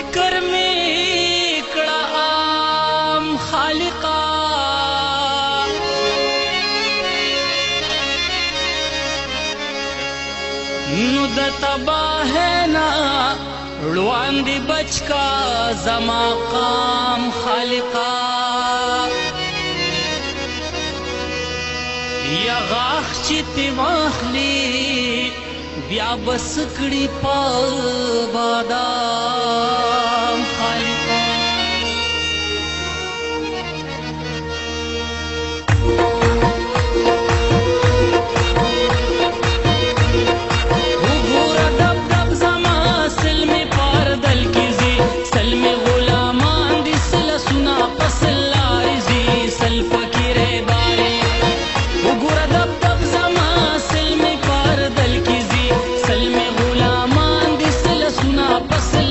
فکر می کړه عام خالقا نو د تباهنا روان دی بچ کا زما قام خالقا یا غاخ چې تی واخلی بیا بس کړي په بادام خالقا وګوره دب دب زما سلمې پاردل کیږي سلمې غلامان دي سلسونه په سل لارې ځي سل فقیرې بارې وګوره دب دب زما سلمې پاردل کیږي سلمې غلامان دي سلسونه په سل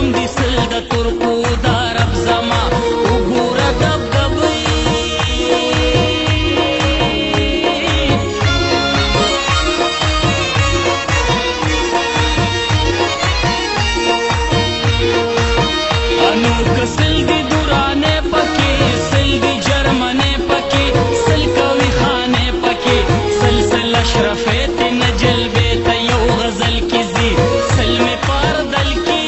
کوم دي سل د ترکو دا رب زما وګوره دبدبې انو که سل دي دورانې پکې سل دي جرمنې پکې سل کوي خانې پکې سلسل اشرفې ته نه جلبې ته یو غزل کې زی سل مې پردل کې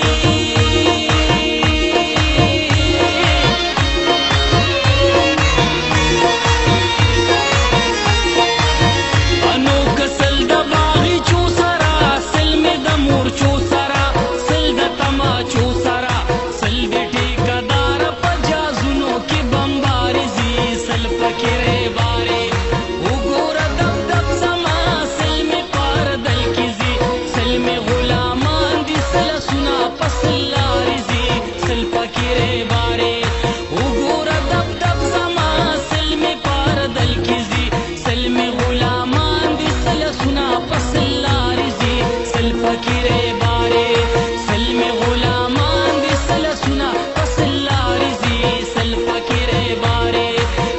انو که سل د باغي چو سرا سل مې د مورچو سرا سل د تماچو سرا سل د ټیکدار په جازونو کې بمباري زی سل پکې رې باري وګوره دب زما سل مې پردل کې زی سل مې غلامان دي سل سنا پسل لاري زی سل پکې رې باري وګوره دب زما سل مې پردل کې زی سل مې غلامان دي سل سنا پسل لاري زی سل پکې رې باري سل مې غلامان دي سل سنا پسل لاري زی سل پکې رې باري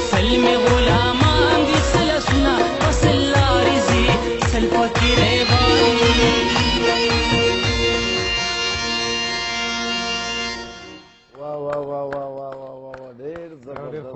سل مې غلامان دي سل سنا پسل لاري زی سل پکې رې باري واه واه واه واه واه واه ډېر زبردست